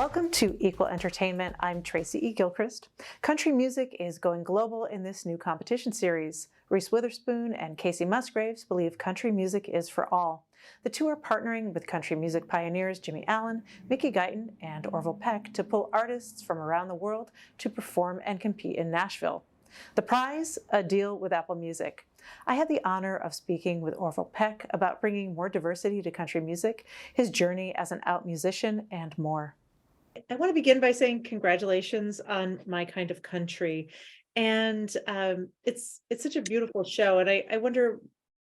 Welcome to Equal Entertainment. I'm Tracy E. Gilchrist. Country music is going global in this new competition series. Reese Witherspoon and Casey Musgraves believe country music is for all. The two are partnering with country music pioneers Jimmy Allen, Mickey Guyton, and Orville Peck to pull artists from around the world to perform and compete in Nashville. The prize, a deal with Apple Music. I had the honor of speaking with Orville Peck about bringing more diversity to country music, his journey as an out musician, and more. I want to begin by saying congratulations on My Kind of Country. And it's such a beautiful show. And I wonder,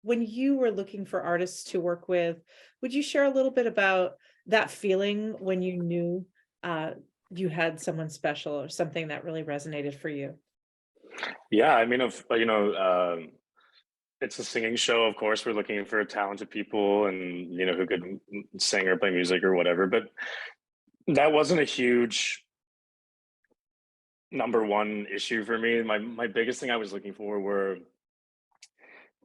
when you were looking for artists to work with, would you share a little bit about that feeling when you knew you had someone special or something that really resonated for you? Yeah, I mean, it's a singing show. Of course, we're looking for talented people and who could sing or play music or whatever. But that wasn't a huge number one issue for me. My biggest thing I was looking for were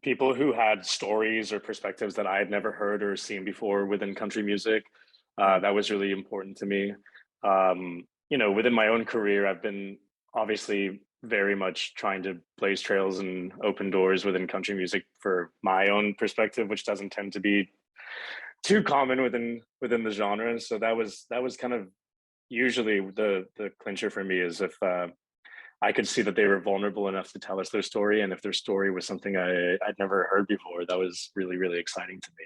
people who had stories or perspectives that I had never heard or seen before within country music. That was really important to me. Within my own career, I've been obviously very much trying to blaze trails and open doors within country music for my own perspective, which doesn't tend to be too common within the genre. So that was kind of usually the clincher for me, is if I could see that they were vulnerable enough to tell us their story, and if their story was something I'd never heard before, that was really, really exciting to me.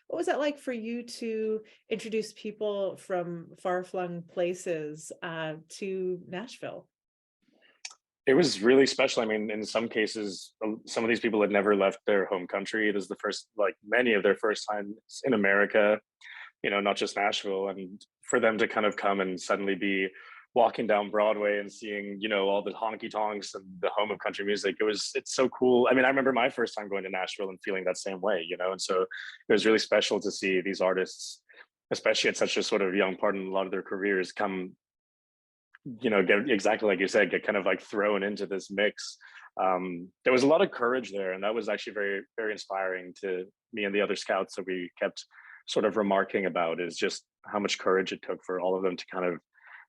What was that like for you to introduce people from far-flung places to Nashville? It was really special. I mean, in some cases, some of these people had never left their home country. It is the first, like many of their first times in America, not just Nashville. And for them to kind of come and suddenly be walking down Broadway and seeing, all the honky tonks and the home of country music, it's so cool. I mean, I remember my first time going to Nashville and feeling that same way, and so it was really special to see these artists, especially at such a sort of young part in a lot of their careers, come, get exactly like you said, get kind of like thrown into this mix. There was a lot of courage there, and that was actually very, very inspiring to me and the other scouts that we kept sort of remarking about, is just how much courage it took for all of them to kind of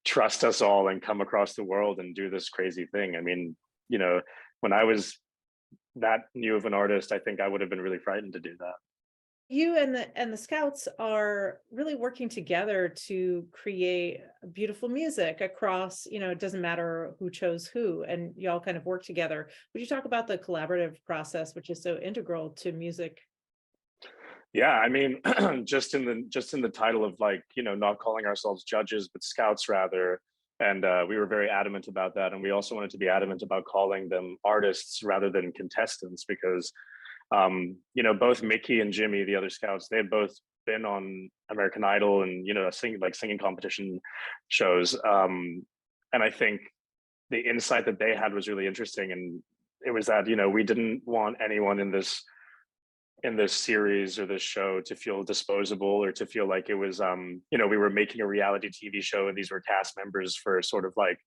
trust us all and come across the world and do this crazy thing. I mean, when I was that new of an artist, I think I would have been really frightened to do that. You and the Scouts are really working together to create beautiful music across, it doesn't matter who chose who, and you all kind of work together. Would you talk about the collaborative process, which is so integral to music? Yeah, I mean, just in the title of, like, not calling ourselves judges but scouts rather, and we were very adamant about that, and we also wanted to be adamant about calling them artists rather than contestants, because both Mickey and Jimmy, the other scouts, they had both been on American Idol and singing competition shows, and I think the insight that they had was really interesting, and it was that we didn't want anyone in this series or this show to feel disposable, or to feel like it was we were making a reality TV show and these were cast members for sort of like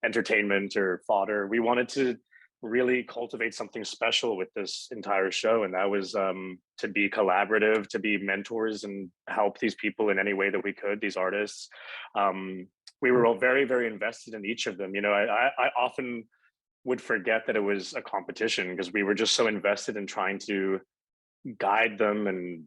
entertainment or fodder. We wanted to really cultivate something special with this entire show, and that was to be collaborative, to be mentors and help these people in any way that we could, these artists. We were all very, very invested in each of them. I often would forget that it was a competition, because we were just so invested in trying to guide them and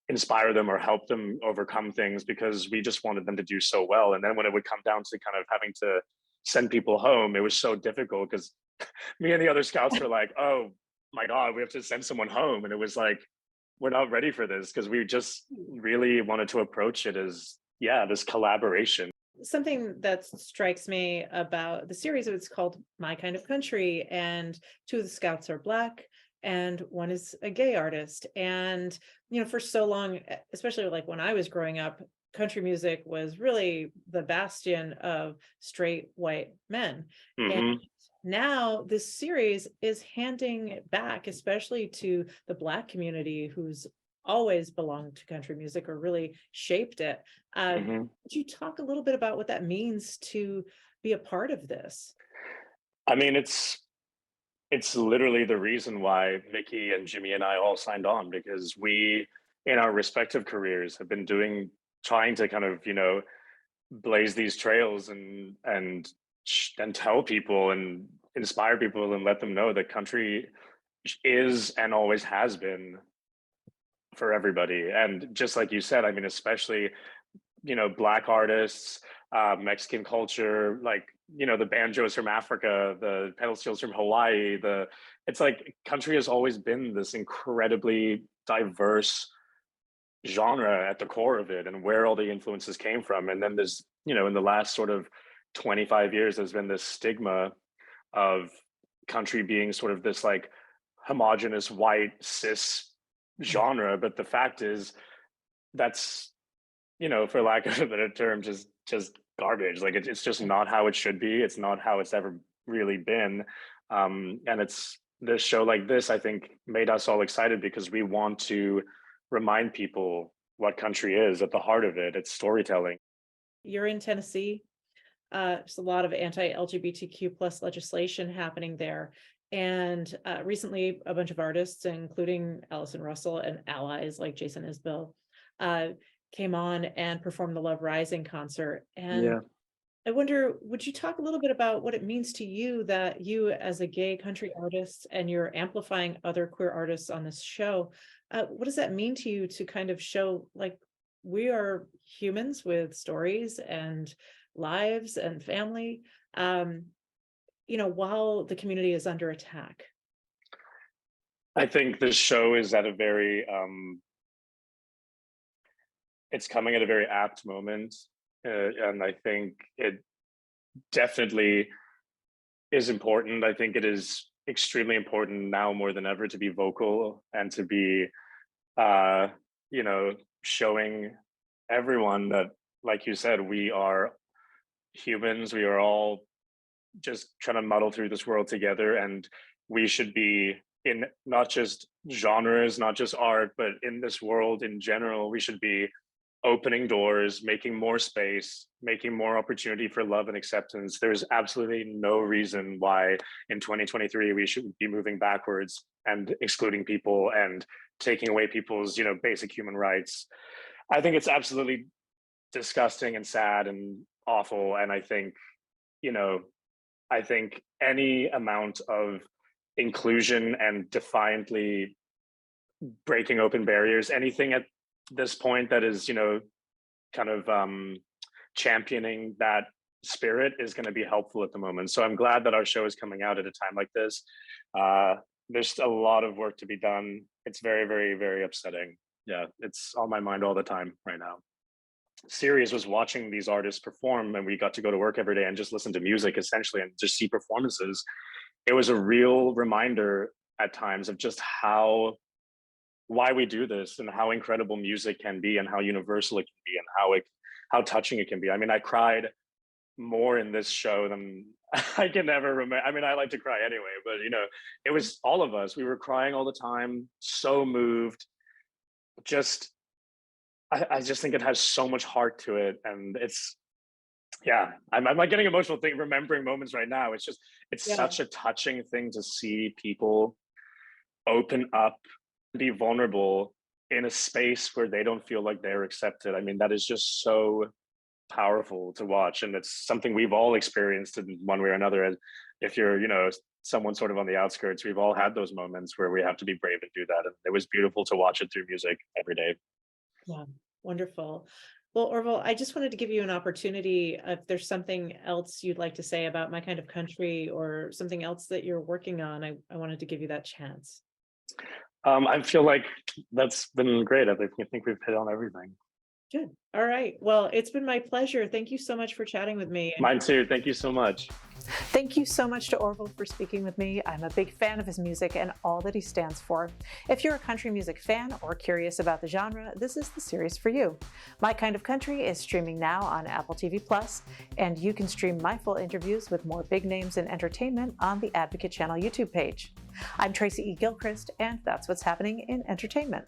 inspire them or help them overcome things, because we just wanted them to do so well. And then when it would come down to kind of having to send people home, it was so difficult, because me and the other scouts were like, oh my God, we have to send someone home. And it was like, we're not ready for this, because we just really wanted to approach it as, yeah, this collaboration. Something that strikes me about the series, it's called My Kind of Country, and two of the Scouts are Black and one is a gay artist. And for so long, especially like when I was growing up, country music was really the bastion of straight white men. And Hmm. now this series is handing it back, especially to the Black community, who's always belonged to country music or really shaped it. Hmm. Could you talk a little bit about what that means to be a part of this? I mean, it's literally the reason why Mickey and Jimmy and I all signed on, because we, in our respective careers, have been trying to kind of, blaze these trails and tell people and inspire people and let them know that country is and always has been for everybody. And just like you said, I mean, especially, Black artists, Mexican culture, like, the banjos from Africa, the pedal steels from Hawaii, it's like country has always been this incredibly diverse genre at the core of it, and where all the influences came from. And then there's, in the last sort of 25 years, there's been this stigma of country being sort of this like homogenous white cis genre. But the fact is, that's, for lack of a better term, just garbage. Like it's just not how it should be. It's not how it's ever really been. And it's this show like this, I think, made us all excited because we want to remind people what country is at the heart of it. It's storytelling. You're in Tennessee. There's a lot of anti-LGBTQ plus legislation happening there. And recently, a bunch of artists, including Allison Russell and allies like Jason Isbell, came on and performed the Love Rising concert. And Yeah. I wonder, would you talk a little bit about what it means to you that you, as a gay country artist, and you're amplifying other queer artists on this show? What does that mean to you to kind of show, like, we are humans with stories and lives and family, while the community is under attack? I think this show is at a very, it's coming at a very apt moment. And I think it definitely is important. I think it is extremely important now more than ever to be vocal and to be, showing everyone that, like you said, we are humans. We are all just trying to muddle through this world together, and we should be in not just genres, not just art, but in this world in general. We should be opening doors, making more space, making more opportunity for love and acceptance. There's absolutely no reason why in 2023 we should be moving backwards and excluding people and taking away people's, basic human rights. I think it's absolutely disgusting and sad and awful. And I think, I think any amount of inclusion and defiantly breaking open barriers, anything at this point that is, kind of championing that spirit is going to be helpful at the moment. So I'm glad that our show is coming out at a time like this. There's a lot of work to be done. It's very, very, very upsetting. Yeah, it's on my mind all the time right now. Sirius was watching these artists perform, and we got to go to work every day and just listen to music essentially and just see performances. It was a real reminder at times of just why we do this and how incredible music can be and how universal it can be and how touching it can be. I mean, I cried more in this show than I can ever remember. I mean, I like to cry anyway, but it was all of us. We were crying all the time, so moved. I just think it has so much heart to it, and it's, yeah, I'm like getting emotional remembering moments right now. It's such a touching thing to see people open up, be vulnerable in a space where they don't feel like they're accepted. I mean, that is just so powerful to watch, and it's something we've all experienced in one way or another. And if you're, someone sort of on the outskirts, we've all had those moments where we have to be brave and do that. And it was beautiful to watch it through music every day. Yeah, wonderful. Well, Orville, I just wanted to give you an opportunity. If there's something else you'd like to say about My Kind of Country or something else that you're working on, I wanted to give you that chance. I feel like that's been great. I think we've hit on everything. Good. All right. Well, it's been my pleasure. Thank you so much for chatting with me. Mine too. Thank you so much. Thank you so much to Orville for speaking with me. I'm a big fan of his music and all that he stands for. If you're a country music fan or curious about the genre, this is the series for you. My Kind of Country is streaming now on Apple TV+, and you can stream my full interviews with more big names in entertainment on the Advocate Channel YouTube page. I'm Tracy E. Gilchrist, and that's what's happening in entertainment.